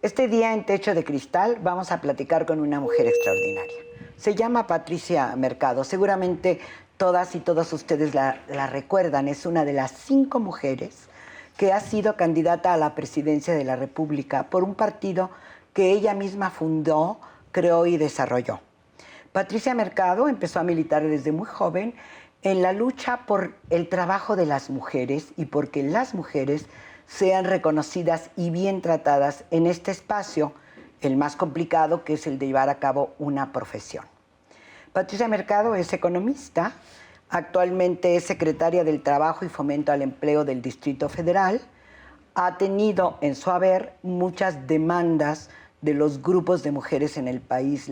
Este día en Techo de Cristal vamos a platicar con una mujer extraordinaria. Se llama Patricia Mercado. Seguramente todas y todos ustedes la recuerdan. Es una de las 5 mujeres que ha sido candidata a la presidencia de la República por un partido que ella misma fundó, creó y desarrolló. Patricia Mercado empezó a militar desde muy joven en la lucha por el trabajo de las mujeres y porque las mujeres sean reconocidas y bien tratadas en este espacio, el más complicado, que es el de llevar a cabo una profesión. Patricia Mercado es economista, actualmente es secretaria del Trabajo y Fomento al Empleo del Distrito Federal. Ha tenido en su haber muchas demandas de los grupos de mujeres en el país,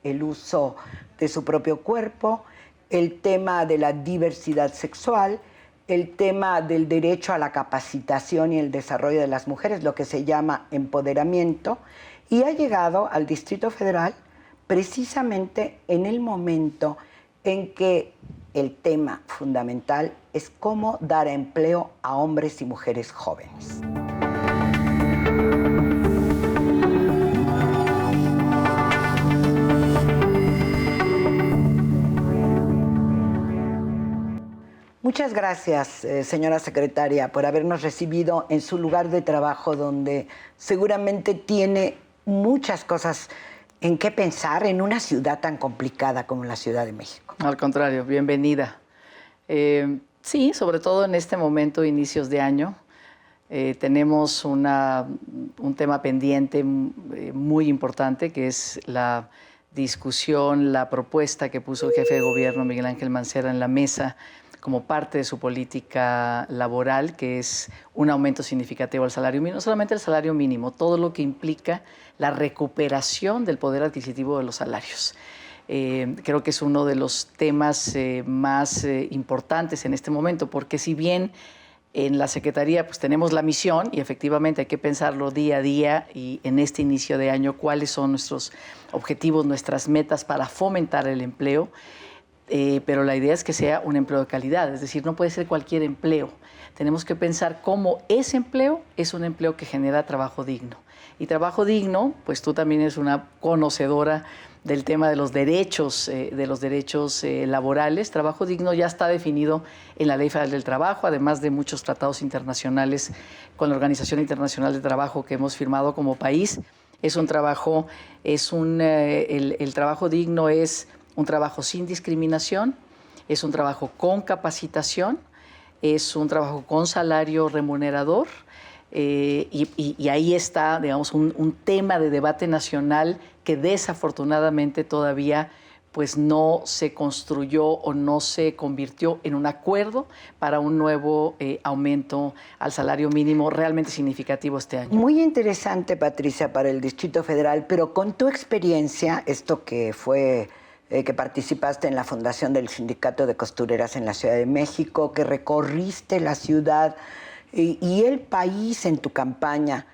el uso de su propio cuerpo, el tema de la diversidad sexual, el tema del derecho a la capacitación y el desarrollo de las mujeres, lo que se llama empoderamiento, y ha llegado al Distrito Federal precisamente en el momento en que el tema fundamental es cómo dar empleo a hombres y mujeres jóvenes. Muchas gracias, señora secretaria, por habernos recibido en su lugar de trabajo, donde seguramente tiene muchas cosas en qué pensar en una ciudad tan complicada como la Ciudad de México. Al contrario, bienvenida. Sí, sobre todo en este momento, inicios de año, tenemos un tema pendiente muy importante, que es la discusión, la propuesta que puso el jefe de gobierno, Miguel Ángel Mancera, en la mesa como parte de su política laboral, que es un aumento significativo al salario mínimo, no solamente el salario mínimo, todo lo que implica la recuperación del poder adquisitivo de los salarios. Creo que es uno de los temas más importantes en este momento, porque si bien en la Secretaría pues tenemos la misión y efectivamente hay que pensarlo día a día y en este inicio de año cuáles son nuestros objetivos, nuestras metas para fomentar el empleo, pero la idea es que sea un empleo de calidad, es decir, no puede ser cualquier empleo. Tenemos que pensar cómo ese empleo es un empleo que genera trabajo digno. Y trabajo digno, pues tú también eres una conocedora del tema de los derechos laborales. Trabajo digno ya está definido en la Ley Federal del Trabajo, además de muchos tratados internacionales con la Organización Internacional de Trabajo que hemos firmado como país. El trabajo digno es un trabajo sin discriminación, es un trabajo con capacitación, es un trabajo con salario remunerador, y ahí está, digamos, un tema de debate nacional que desafortunadamente todavía pues no se construyó o no se convirtió en un acuerdo para un nuevo aumento al salario mínimo realmente significativo este año. Muy interesante, Patricia, para el Distrito Federal, pero con tu experiencia, esto que fue que participaste en la fundación del Sindicato de Costureras en la Ciudad de México, que recorriste la ciudad y el país en tu campaña.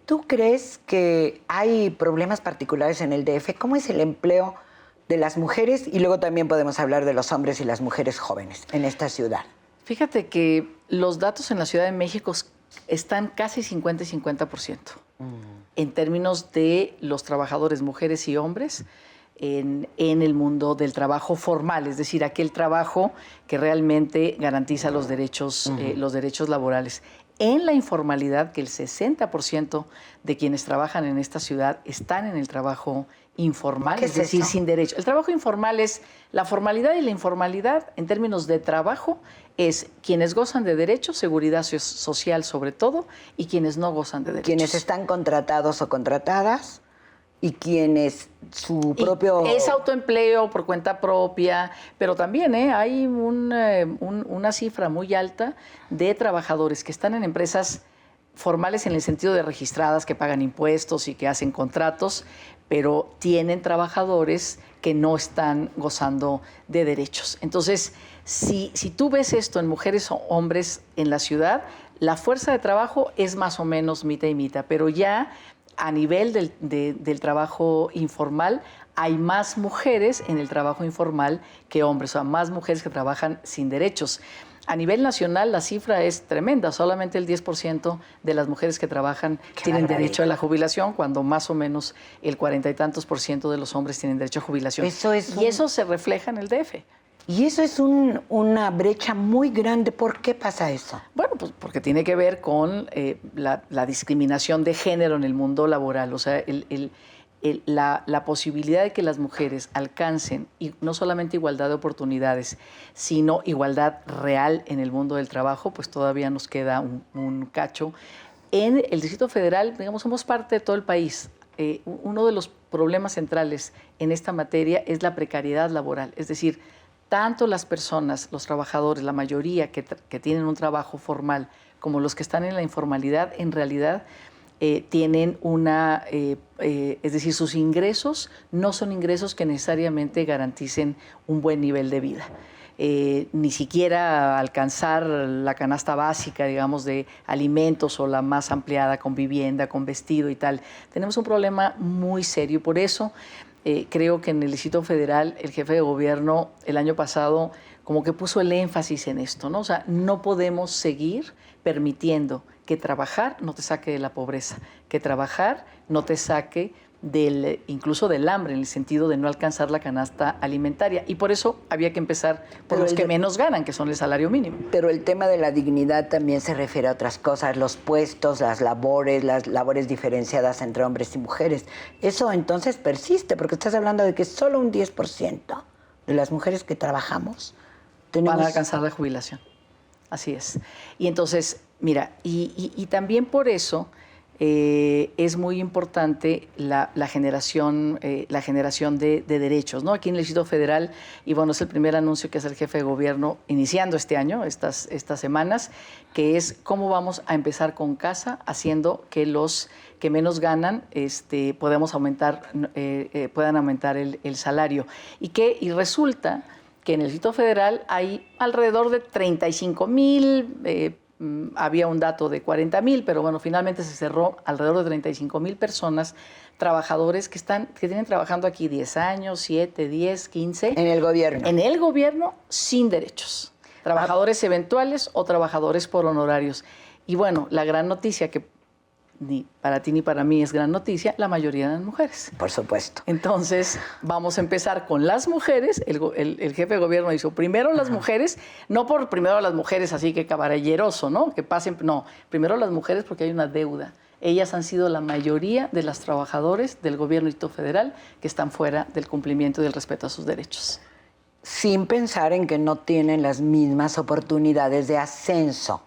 ¿Tú crees que hay problemas particulares en el DF? ¿Cómo es el empleo de las mujeres? Y luego también podemos hablar de los hombres y las mujeres jóvenes en esta ciudad. Fíjate que los datos en la Ciudad de México están casi 50 y 50%. En términos de los trabajadores, mujeres y hombres, en el mundo del trabajo formal, es decir, aquel trabajo que realmente garantiza los derechos laborales. En la informalidad, que el 60% de quienes trabajan en esta ciudad están en el trabajo informal, es decir, sin derecho. El trabajo informal es la formalidad y la informalidad en términos de trabajo, es quienes gozan de derechos, seguridad social sobre todo, y quienes no gozan de derechos. Quienes están contratados o contratadas y quienes su propio... Es autoempleo por cuenta propia, pero también hay una cifra muy alta de trabajadores que están en empresas formales en el sentido de registradas, que pagan impuestos y que hacen contratos, pero tienen trabajadores que no están gozando de derechos. Entonces, si tú ves esto en mujeres o hombres en la ciudad, la fuerza de trabajo es más o menos mitad y mitad, pero ya a nivel del trabajo informal, hay más mujeres en el trabajo informal que hombres, o sea, más mujeres que trabajan sin derechos. A nivel nacional la cifra es tremenda, solamente el 10% de las mujeres que trabajan tienen derecho a la jubilación, cuando más o menos el 40 y tantos % de los hombres tienen derecho a jubilación. Eso se refleja en el DF. Y eso es una brecha muy grande. ¿Por qué pasa eso? Bueno, pues porque tiene que ver con la discriminación de género en el mundo laboral, o sea, la posibilidad de que las mujeres alcancen no solamente igualdad de oportunidades, sino igualdad real en el mundo del trabajo, pues todavía nos queda un cacho. En el Distrito Federal, digamos, somos parte de todo el país. Uno de los problemas centrales en esta materia es la precariedad laboral, es decir, tanto las personas, los trabajadores, la mayoría que tienen un trabajo formal, como los que están en la informalidad, en realidad tienen es decir, sus ingresos no son ingresos que necesariamente garanticen un buen nivel de vida. Ni siquiera alcanzar la canasta básica, digamos, de alimentos o la más ampliada con vivienda, con vestido y tal. Tenemos un problema muy serio y por eso creo que en el Distrito Federal el jefe de gobierno el año pasado como que puso el énfasis en esto, ¿no? O sea, no podemos seguir permitiendo que trabajar no te saque de la pobreza, que trabajar no te saque incluso del hambre, en el sentido de no alcanzar la canasta alimentaria. Y por eso había que empezar por los que menos ganan, que son el salario mínimo. Pero el tema de la dignidad también se refiere a otras cosas, los puestos, las labores diferenciadas entre hombres y mujeres. Eso entonces persiste, porque estás hablando de que solo un 10% de las mujeres que trabajamos van a alcanzar la jubilación. Así es. Y entonces, mira, y también por eso es muy importante la generación de derechos, ¿no? Aquí en el Distrito Federal, y bueno, es el primer anuncio que hace el jefe de gobierno iniciando este año, estas semanas, que es cómo vamos a empezar con casa, haciendo que los que menos ganan puedan aumentar el salario. Y resulta que en el Distrito Federal hay alrededor de 35,000, había un dato de 40,000, pero bueno, finalmente se cerró alrededor de 35,000 personas, trabajadores que tienen trabajando aquí 10 años, 7, 10, 15. En el gobierno. En el gobierno sin derechos. Trabajadores eventuales o trabajadores por honorarios. Y bueno, la gran noticia que ni para ti ni para mí es gran noticia, la mayoría de las mujeres. Por supuesto. Entonces, vamos a empezar con las mujeres. El jefe de gobierno hizo primero las mujeres, no por primero las mujeres así que caballeroso, ¿no? Que pasen, no, primero las mujeres porque hay una deuda. Ellas han sido la mayoría de las trabajadores del gobierno federal que están fuera del cumplimiento y del respeto a sus derechos. Sin pensar en que no tienen las mismas oportunidades de ascenso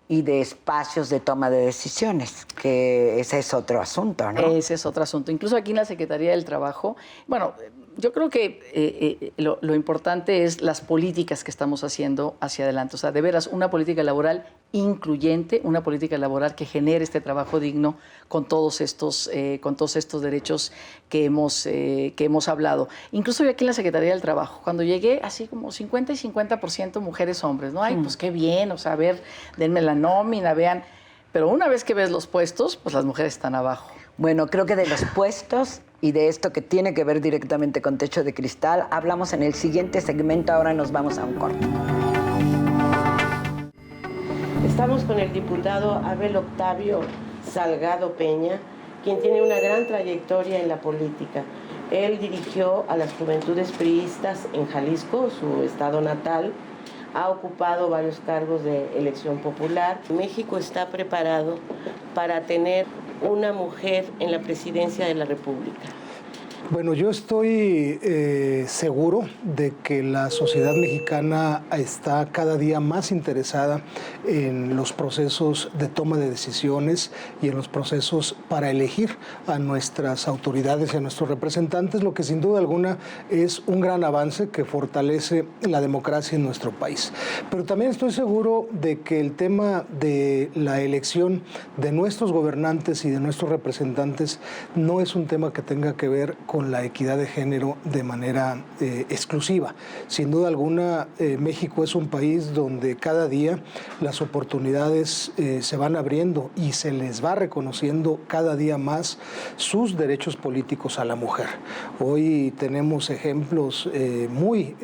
y de espacios de toma de decisiones, que ese es otro asunto, ¿no? Ese es otro asunto. Incluso aquí en la Secretaría del Trabajo, bueno, yo creo que lo importante es las políticas que estamos haciendo hacia adelante. O sea, de veras, una política laboral incluyente, una política laboral que genere este trabajo digno con todos estos derechos que hemos hablado. Incluso yo aquí en la Secretaría del Trabajo, cuando llegué, así como 50 y 50% mujeres, hombres, ¿no? Ay, pues qué bien, o sea, a ver, denme la nómina, vean. Pero una vez que ves los puestos, pues las mujeres están abajo. Bueno, creo que de los puestos y de esto que tiene que ver directamente con Techo de Cristal, hablamos en el siguiente segmento. Ahora nos vamos a un corte. Estamos con el diputado Abel Octavio Salgado Peña, quien tiene una gran trayectoria en la política. Él dirigió a las Juventudes Priistas en Jalisco, su estado natal. Ha ocupado varios cargos de elección popular. México está preparado para tener una mujer en la presidencia de la República. Bueno, yo estoy seguro de que la sociedad mexicana está cada día más interesada en los procesos de toma de decisiones y en los procesos para elegir a nuestras autoridades y a nuestros representantes, lo que sin duda alguna es un gran avance que fortalece la democracia en nuestro país. Pero también estoy seguro de que el tema de la elección de nuestros gobernantes y de nuestros representantes no es un tema que tenga que ver con con la equidad de género de manera exclusiva. Sin duda alguna, México es un país donde cada día las oportunidades se van abriendo y se les va reconociendo cada día más sus derechos políticos a la mujer. Hoy tenemos ejemplos muy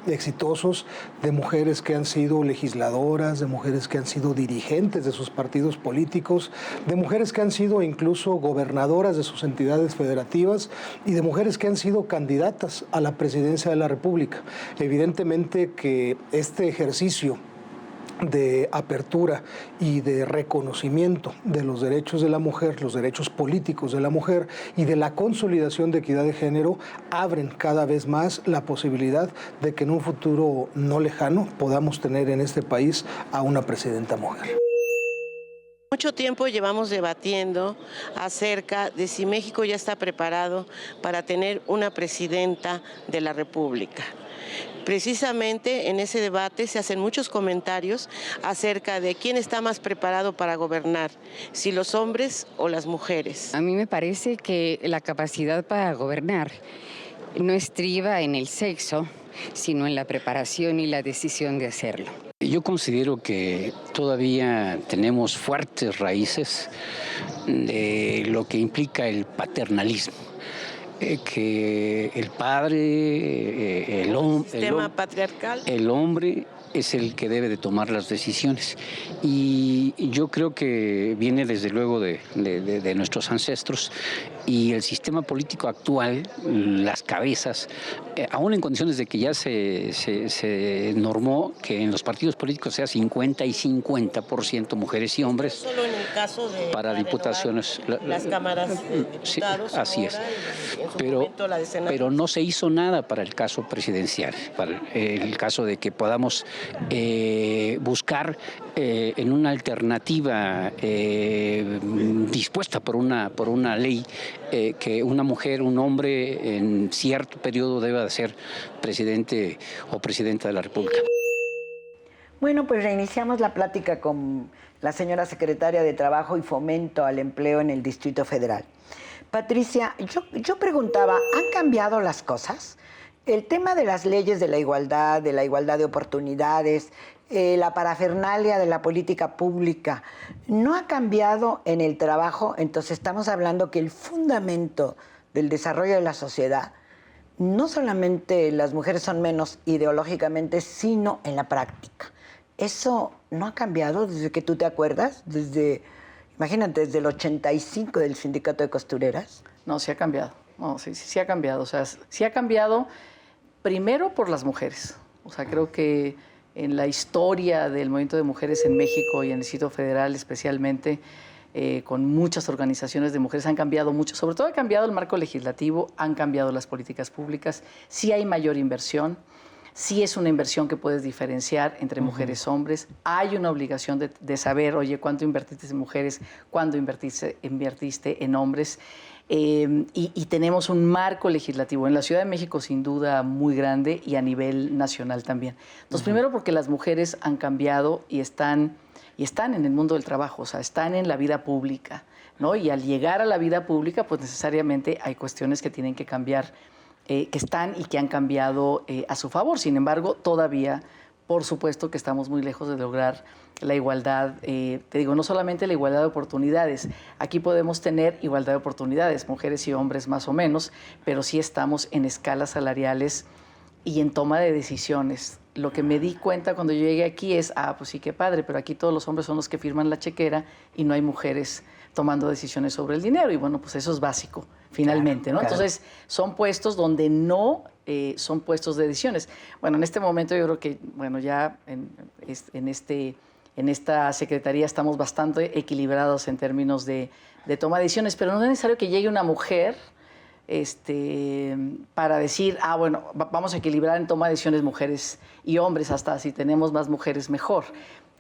exitosos de mujeres que han sido legisladoras, de mujeres que han sido dirigentes de sus partidos políticos, de mujeres que han sido incluso gobernadoras de sus entidades federativas y de mujeres que han sido candidatas a la presidencia de la República. Evidentemente que este ejercicio de apertura y de reconocimiento de los derechos de la mujer, los derechos políticos de la mujer y de la consolidación de equidad de género abren cada vez más la posibilidad de que en un futuro no lejano podamos tener en este país a una presidenta mujer. Mucho tiempo llevamos debatiendo acerca de si México ya está preparado para tener una presidenta de la República. Precisamente en ese debate se hacen muchos comentarios acerca de quién está más preparado para gobernar, si los hombres o las mujeres. A mí me parece que la capacidad para gobernar no estriba en el sexo, sino en la preparación y la decisión de hacerlo. Yo considero que todavía tenemos fuertes raíces de lo que implica el paternalismo. Que el padre, sistema patriarcal. El hombre es el que debe de tomar las decisiones. Y yo creo que viene desde luego de nuestros ancestros, y el sistema político actual, las cabezas, aún en condiciones de que ya se normó que en los partidos políticos sea 50 y 50% mujeres y hombres. Solo en el caso de para diputaciones. Las cámaras de diputados. Sí, así es. Pero no se hizo nada para el caso presidencial, para el caso de que podamos buscar en una alternativa dispuesta por una ley que una mujer, un hombre en cierto periodo deba de ser presidente o presidenta de la República. Bueno, pues reiniciamos la plática con la señora secretaria de Trabajo y Fomento al Empleo en el Distrito Federal. Patricia, yo preguntaba, ¿han cambiado las cosas? El tema de las leyes de la igualdad de oportunidades, la parafernalia de la política pública, ¿no ha cambiado en el trabajo? Entonces estamos hablando que el fundamento del desarrollo de la sociedad, no solamente las mujeres son menos ideológicamente, sino en la práctica. ¿Eso no ha cambiado desde que tú te acuerdas? Imagínate, desde el 85 del Sindicato de Costureras. No, sí ha cambiado. No, sí ha cambiado. O sea, sí ha cambiado primero por las mujeres. O sea, creo que en la historia del movimiento de mujeres en México y en el Distrito Federal especialmente, con muchas organizaciones de mujeres, han cambiado mucho. Sobre todo ha cambiado el marco legislativo, han cambiado las políticas públicas, sí hay mayor inversión, sí es una inversión que puedes diferenciar entre mujeres y hombres, hay una obligación de saber, oye, cuánto invertiste en mujeres, cuánto invertiste en hombres. Y tenemos un marco legislativo en la Ciudad de México sin duda muy grande y a nivel nacional también. Entonces, primero porque las mujeres han cambiado y están en el mundo del trabajo, o sea, están en la vida pública, ¿no? Y al llegar a la vida pública, pues necesariamente hay cuestiones que tienen que cambiar, que están y que han cambiado a su favor. Sin embargo, todavía, por supuesto que estamos muy lejos de lograr la igualdad, te digo, no solamente la igualdad de oportunidades, aquí podemos tener igualdad de oportunidades, mujeres y hombres más o menos, pero sí estamos en escalas salariales y en toma de decisiones. Lo que me di cuenta cuando yo llegué aquí es, pues sí, qué padre, pero aquí todos los hombres son los que firman la chequera y no hay mujeres tomando decisiones sobre el dinero. Y bueno, pues eso es básico, finalmente, ¿no? Claro. Entonces, son puestos donde no son puestos de decisiones. Bueno, en este momento yo creo que, bueno, ya en esta secretaría estamos bastante equilibrados en términos de toma de decisiones, pero no es necesario que llegue una mujer para decir, bueno, vamos a equilibrar en toma de decisiones mujeres y hombres, hasta si tenemos más mujeres mejor.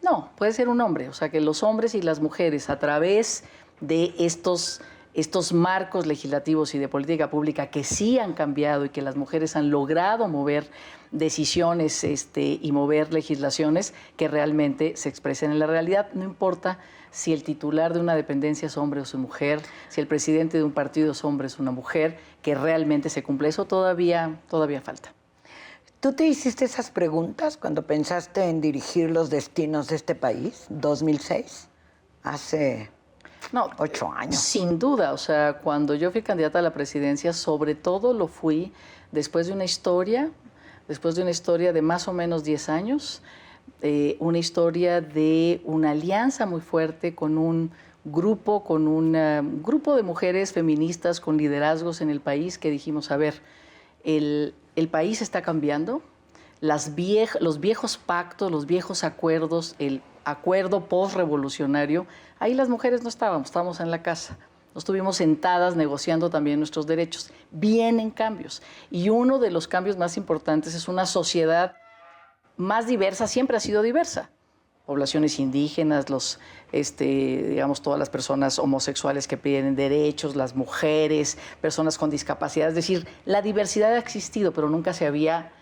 No, puede ser un hombre, o sea, que los hombres y las mujeres a través de estos estos marcos legislativos y de política pública que sí han cambiado y que las mujeres han logrado mover decisiones y mover legislaciones que realmente se expresen en la realidad. No importa si el titular de una dependencia es hombre o es mujer, si el presidente de un partido es hombre o es una mujer, que realmente se cumple. Eso todavía falta. ¿Tú te hiciste esas preguntas cuando pensaste en dirigir los destinos de este país, 2006? Hace 8 años. Sin duda, o sea, cuando yo fui candidata a la presidencia, sobre todo lo fui después de una historia de más o menos 10 años, una historia de una alianza muy fuerte con un grupo de mujeres feministas con liderazgos en el país que dijimos, a ver, el país está cambiando, los viejos pactos, los viejos acuerdos, el acuerdo post-revolucionario, ahí las mujeres no estábamos en la casa. Nos estuvimos sentadas negociando también nuestros derechos. Vienen cambios. Y uno de los cambios más importantes es una sociedad más diversa, siempre ha sido diversa. Poblaciones indígenas, digamos, todas las personas homosexuales que piden derechos, las mujeres, personas con discapacidad. Es decir, la diversidad ha existido, pero nunca se había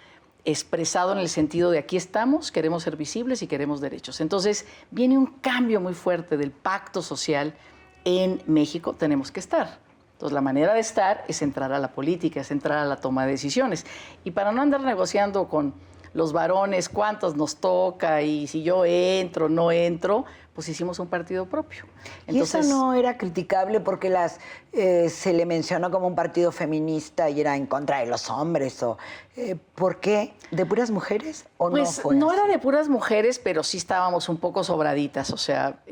expresado en el sentido de aquí estamos, queremos ser visibles y queremos derechos. Entonces, viene un cambio muy fuerte del pacto social. En México tenemos que estar. Entonces, la manera de estar es entrar a la política, es entrar a la toma de decisiones. Y para no andar negociando con los varones cuántos nos toca y si yo entro, no entro, pues hicimos un partido propio. Entonces, ¿y eso no era criticable porque se le mencionó como un partido feminista y era en contra de los hombres? ¿Por qué? ¿De puras mujeres o no fue así? No era de puras mujeres, pero sí estábamos un poco sobraditas. O sea,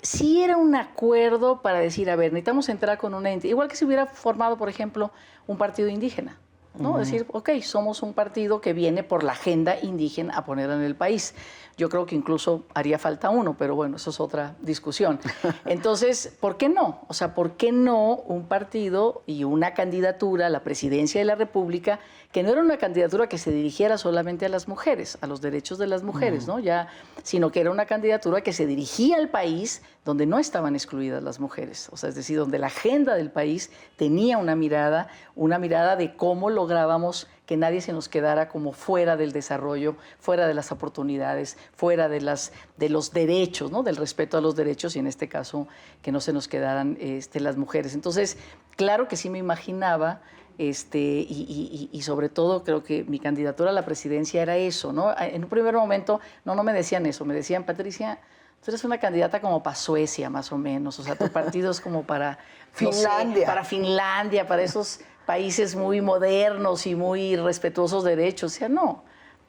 sí era un acuerdo para decir, a ver, necesitamos entrar con una entidad. Igual que si hubiera formado, por ejemplo, un partido indígena. ¿No? Decir, ok, somos un partido que viene por la agenda indígena a poner en el país. Yo creo que incluso haría falta uno, pero bueno, eso es otra discusión. Entonces, ¿por qué no? O sea, ¿por qué no un partido y una candidatura a la presidencia de la República que no era una candidatura que se dirigiera solamente a las mujeres, a los derechos de las mujeres, ¿no? Sino que era una candidatura que se dirigía al país donde no estaban excluidas las mujeres. O sea, es decir, donde la agenda del país tenía una mirada de cómo lográbamos que nadie se nos quedara como fuera del desarrollo, fuera de las oportunidades, fuera de los derechos, ¿no? Del respeto a los derechos y en este caso que no se nos quedaran las mujeres. Entonces, claro que sí me imaginaba y sobre todo creo que mi candidatura a la presidencia era eso, ¿no? En un primer momento no me decían eso, me decían, Patricia, tú eres una candidata como para Suecia, más o menos, o sea, tu partido es como para Finlandia. Para Finlandia, para esos países muy modernos y muy respetuosos de derechos. O sea, no.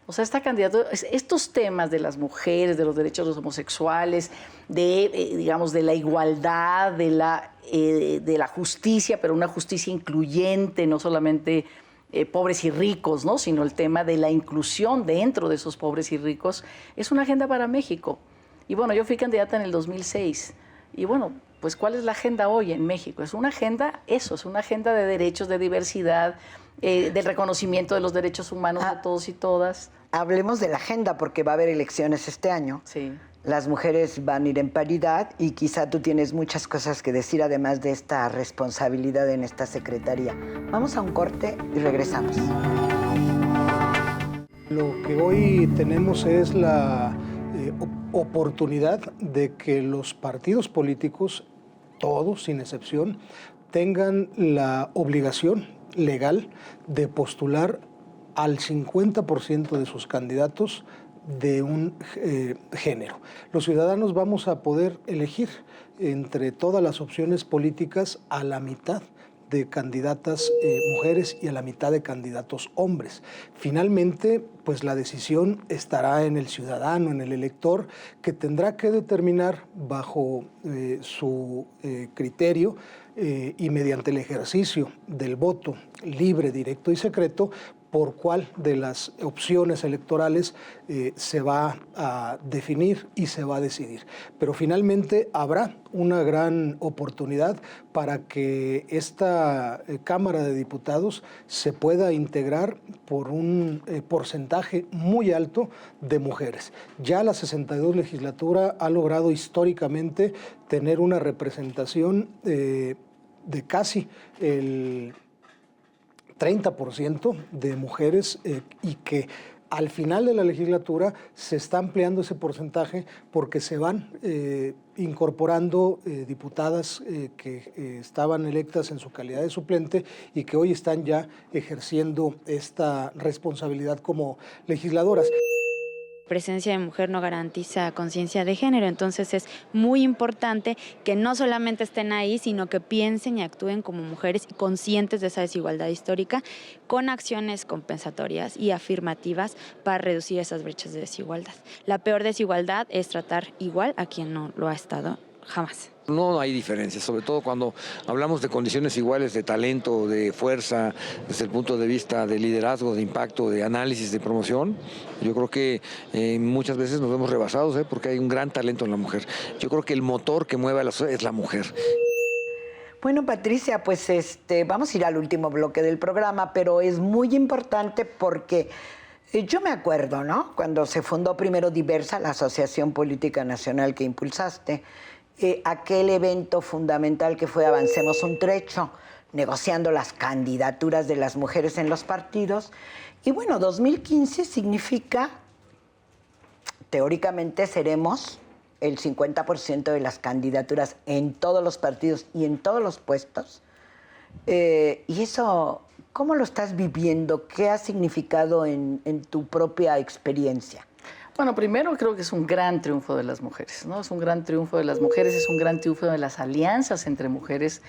O sea, esta candidatura, estos temas de las mujeres, de los derechos de los homosexuales, digamos, de la igualdad, de la justicia, pero una justicia incluyente, no solamente pobres y ricos, ¿no? Sino el tema de la inclusión dentro de esos pobres y ricos, es una agenda para México. Y bueno, yo fui candidata en el 2006. Y bueno, pues ¿cuál es la agenda hoy en México? Es una agenda, es una agenda de derechos, de diversidad, del reconocimiento de los derechos humanos de todos y todas. Hablemos de la agenda porque va a haber elecciones este año. Sí. Las mujeres van a ir en paridad y quizá tú tienes muchas cosas que decir además de esta responsabilidad en esta secretaría. Vamos a un corte y regresamos. Lo que hoy tenemos es la oportunidad de que los partidos políticos, todos sin excepción, tengan la obligación legal de postular al 50% de sus candidatos de un género. Los ciudadanos vamos a poder elegir entre todas las opciones políticas a la mitad de candidatas mujeres y a la mitad de candidatos hombres. Finalmente, pues la decisión estará en el ciudadano, en el elector, que tendrá que determinar bajo su criterio y mediante el ejercicio del voto libre, directo y secreto, por cuál de las opciones electorales se va a definir y se va a decidir. Pero finalmente habrá una gran oportunidad para que esta Cámara de Diputados se pueda integrar por un porcentaje muy alto de mujeres. Ya la 62 legislatura ha logrado históricamente tener una representación de casi el 30% de mujeres y que al final de la legislatura se está ampliando ese porcentaje porque se van incorporando diputadas que estaban electas en su calidad de suplente y que hoy están ya ejerciendo esta responsabilidad como legisladoras. Presencia de mujer no garantiza conciencia de género, entonces es muy importante que no solamente estén ahí, sino que piensen y actúen como mujeres conscientes de esa desigualdad histórica, con acciones compensatorias y afirmativas para reducir esas brechas de desigualdad. La peor desigualdad es tratar igual a quien no lo ha estado jamás. No hay diferencia, sobre todo cuando hablamos de condiciones iguales de talento, de fuerza, desde el punto de vista de liderazgo, de impacto, de análisis, de promoción. Yo creo que muchas veces nos vemos rebasados porque hay un gran talento en la mujer. Yo creo que el motor que mueve a la sociedad es la mujer. Bueno, Patricia, pues vamos a ir al último bloque del programa, pero es muy importante porque yo me acuerdo, ¿no? Cuando se fundó primero Diversa, la Asociación Política Nacional que impulsaste, aquel evento fundamental que fue Avancemos un Trecho, negociando las candidaturas de las mujeres en los partidos. Y bueno, 2015 significa, teóricamente seremos el 50% de las candidaturas en todos los partidos y en todos los puestos. Y eso, ¿cómo lo estás viviendo? ¿Qué ha significado en tu propia experiencia? Bueno, primero creo que es un gran triunfo de las mujeres, ¿no? Es un gran triunfo de las mujeres, es un gran triunfo de las alianzas entre mujeres,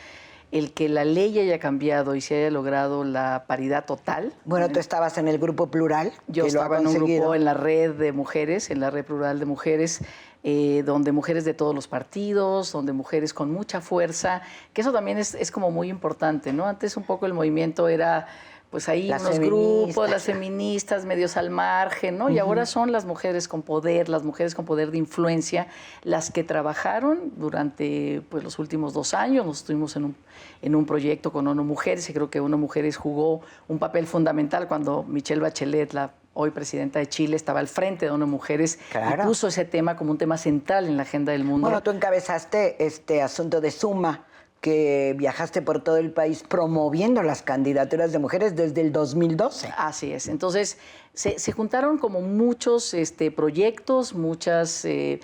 el que la ley haya cambiado y se haya logrado la paridad total. Bueno, tú estabas en el Grupo Plural. Yo estaba en un grupo, en la red de mujeres, en la red plural de mujeres, donde mujeres de todos los partidos, donde mujeres con mucha fuerza, que eso también es como muy importante, ¿no? Antes un poco el movimiento era pues ahí las unos grupos, las feministas medios al margen, ¿no? Y ahora son las mujeres con poder de influencia, las que trabajaron durante pues, los últimos 2 años. Nos estuvimos en un proyecto con ONU Mujeres y creo que ONU Mujeres jugó un papel fundamental cuando Michelle Bachelet, la hoy presidenta de Chile, estaba al frente de ONU Mujeres y puso ese tema como un tema central en la agenda del mundo. Bueno, tú encabezaste este asunto de Suma, que viajaste por todo el país promoviendo las candidaturas de mujeres desde el 2012. Así es. Entonces, se juntaron como muchos proyectos, se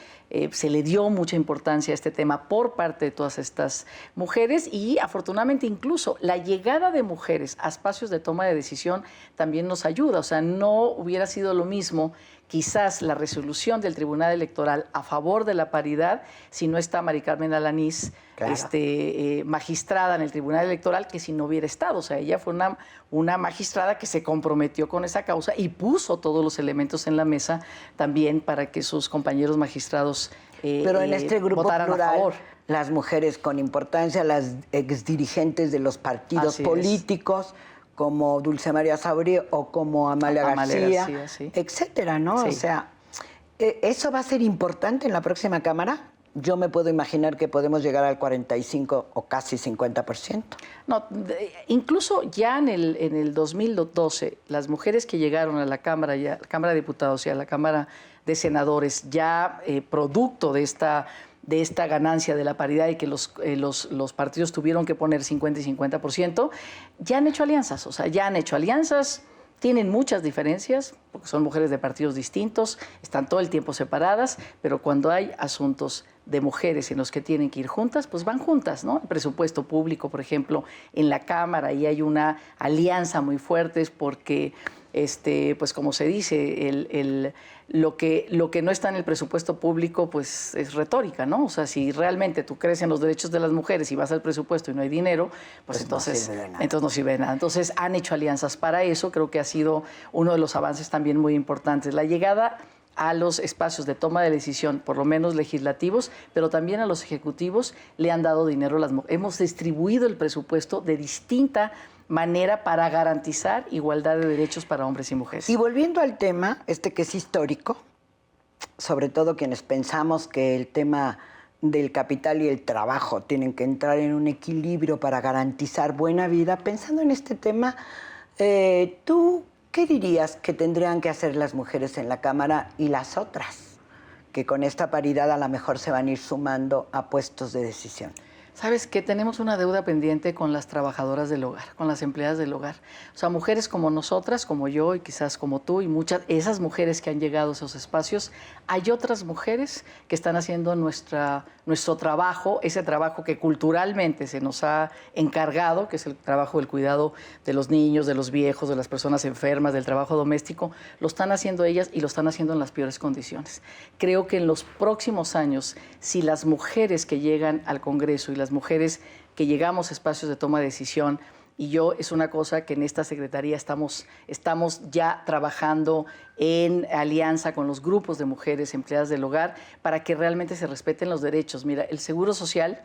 le dio mucha importancia a este tema por parte de todas estas mujeres y afortunadamente incluso la llegada de mujeres a espacios de toma de decisión también nos ayuda. O sea, no hubiera sido lo mismo quizás la resolución del Tribunal Electoral a favor de la paridad si no está Mari Carmen Alanís, claro, magistrada en el Tribunal Electoral, que si no hubiera estado. O sea, ella fue una magistrada que se comprometió con esa causa y puso todos los elementos en la mesa también para que sus compañeros magistrados pero en este grupo votaran plural, a favor. Las mujeres con importancia, las exdirigentes de los partidos políticos, como Dulce María Sauri o como Amalia García, sí, etcétera, ¿no? Sí. O sea, ¿eso va a ser importante en la próxima Cámara? Yo me puedo imaginar que podemos llegar al 45 o casi 50%. No, incluso ya en el 2012, las mujeres que llegaron a la Cámara de Diputados y a la Cámara de Senadores, ya producto de esta ganancia de la paridad y que los partidos tuvieron que poner 50 y 50%, ya han hecho alianzas. O sea, ya han hecho alianzas, tienen muchas diferencias, porque son mujeres de partidos distintos, están todo el tiempo separadas, pero cuando hay asuntos de mujeres en los que tienen que ir juntas, pues van juntas, ¿no? El presupuesto público, por ejemplo, en la Cámara, y hay una alianza muy fuerte porque, pues como se dice, lo que no está en el presupuesto público, pues es retórica, ¿no? O sea, si realmente tú crees en los derechos de las mujeres y vas al presupuesto y no hay dinero, pues entonces no sirve de nada. Entonces han hecho alianzas para eso, creo que ha sido uno de los avances también muy importantes. La llegada a los espacios de toma de decisión, por lo menos legislativos, pero también a los ejecutivos, le han dado dinero a las mujeres. Hemos distribuido el presupuesto de distinta manera para garantizar igualdad de derechos para hombres y mujeres. Y volviendo al tema, que es histórico, sobre todo quienes pensamos que el tema del capital y el trabajo tienen que entrar en un equilibrio para garantizar buena vida, pensando en este tema, ¿tú qué dirías que tendrían que hacer las mujeres en la Cámara y las otras, que con esta paridad a lo mejor se van a ir sumando a puestos de decisión? Sabes que tenemos una deuda pendiente con las trabajadoras del hogar, con las empleadas del hogar. O sea, mujeres como nosotras, como yo y quizás como tú y muchas, esas mujeres que han llegado a esos espacios, hay otras mujeres que están haciendo nuestro trabajo, ese trabajo que culturalmente se nos ha encargado, que es el trabajo del cuidado de los niños, de los viejos, de las personas enfermas, del trabajo doméstico, lo están haciendo ellas y lo están haciendo en las peores condiciones. Creo que en los próximos años, si las mujeres que llegan al Congreso y las mujeres que llegamos a espacios de toma de decisión, y yo es una cosa que en esta Secretaría estamos ya trabajando en alianza con los grupos de mujeres empleadas del hogar para que realmente se respeten los derechos. Mira, el Seguro Social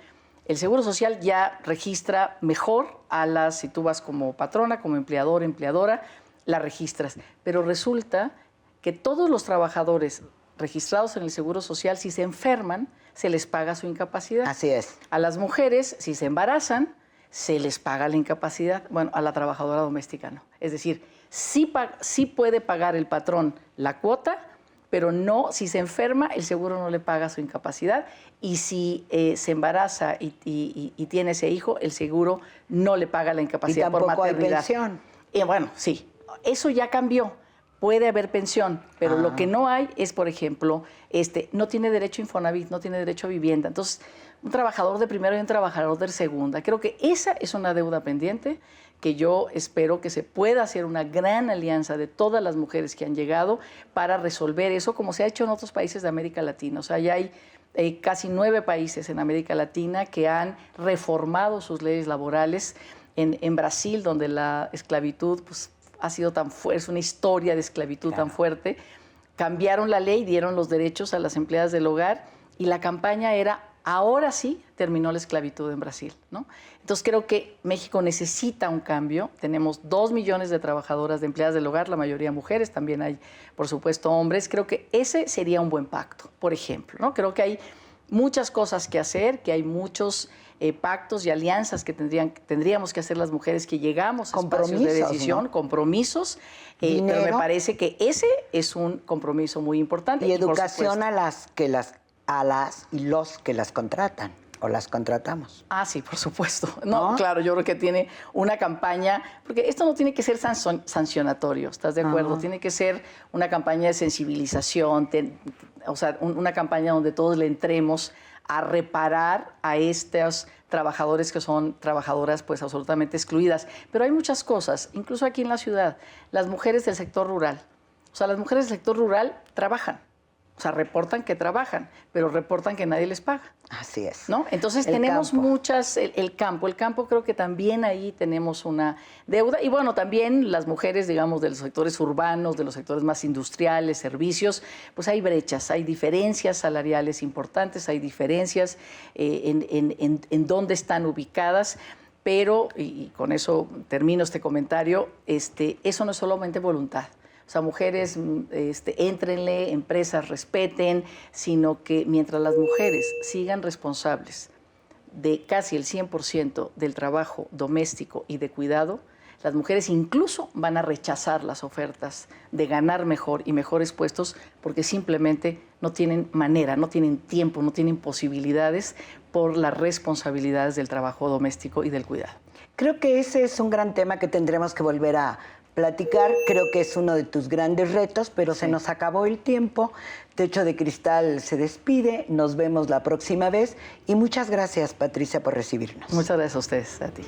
ya registra mejor a las, si tú vas como patrona, como empleador, empleadora, la registras. Pero resulta que todos los trabajadores registrados en el Seguro Social, si se enferman, se les paga su incapacidad. Así es. A las mujeres, si se embarazan, se les paga la incapacidad. Bueno, a la trabajadora doméstica no. Es decir, sí puede pagar el patrón la cuota, pero no, si se enferma, el seguro no le paga su incapacidad. Y si se embaraza y tiene ese hijo, el seguro no le paga la incapacidad por maternidad. Y tampoco hay pensión. Bueno, sí, eso ya cambió. Puede haber pensión, pero lo que no hay es, por ejemplo, no tiene derecho a Infonavit, no tiene derecho a vivienda. Entonces, un trabajador de primera y un trabajador de segunda. Creo que esa es una deuda pendiente que yo espero que se pueda hacer una gran alianza de todas las mujeres que han llegado para resolver eso, como se ha hecho en otros países de América Latina. O sea, ya hay casi 9 países en América Latina que han reformado sus leyes laborales. En Brasil, donde la esclavitud pues, ha sido tan fuerte, es una historia de esclavitud tan fuerte, cambiaron la ley, dieron los derechos a las empleadas del hogar y la campaña era, ahora sí, terminó la esclavitud en Brasil, ¿no? Entonces creo que México necesita un cambio. Tenemos 2 millones de trabajadoras, de empleadas del hogar, la mayoría mujeres, también hay, por supuesto, hombres. Creo que ese sería un buen pacto, por ejemplo, ¿no? Creo que hay muchas cosas que hacer, que hay muchos pactos y alianzas que tendríamos que hacer las mujeres que llegamos a espacios de decisión, ¿no? Compromisos, pero me parece que ese es un compromiso muy importante. Y educación a las y los que las contratan o las contratamos. Ah, sí, por supuesto. No, claro, yo creo que tiene una campaña, porque esto no tiene que ser sancionatorio, ¿estás de acuerdo? Tiene que ser una campaña de sensibilización, o sea, una campaña donde todos le entremos a reparar a estos trabajadores que son trabajadoras pues absolutamente excluidas. Pero hay muchas cosas, incluso aquí en la ciudad, las mujeres del sector rural. O sea, las mujeres del sector rural trabajan. O sea, reportan que trabajan, pero reportan que nadie les paga. Así es. ¿No? Entonces tenemos muchas, el campo creo que también ahí tenemos una deuda. Y bueno, también las mujeres, digamos, de los sectores urbanos, de los sectores más industriales, servicios, pues hay brechas, hay diferencias salariales importantes, hay diferencias en dónde están ubicadas. Pero, y con eso termino este comentario, eso no es solamente voluntad. O sea, mujeres, éntrenle, empresas respeten, sino que mientras las mujeres sigan responsables de casi el 100% del trabajo doméstico y de cuidado, las mujeres incluso van a rechazar las ofertas de ganar mejor y mejores puestos porque simplemente no tienen manera, no tienen tiempo, no tienen posibilidades por las responsabilidades del trabajo doméstico y del cuidado. Creo que ese es un gran tema que tendremos que volver a platicar. Creo que es uno de tus grandes retos, pero se nos acabó el tiempo. Techo de Cristal se despide. Nos vemos la próxima vez. Y muchas gracias, Patricia, por recibirnos. Muchas gracias a ustedes, a ti.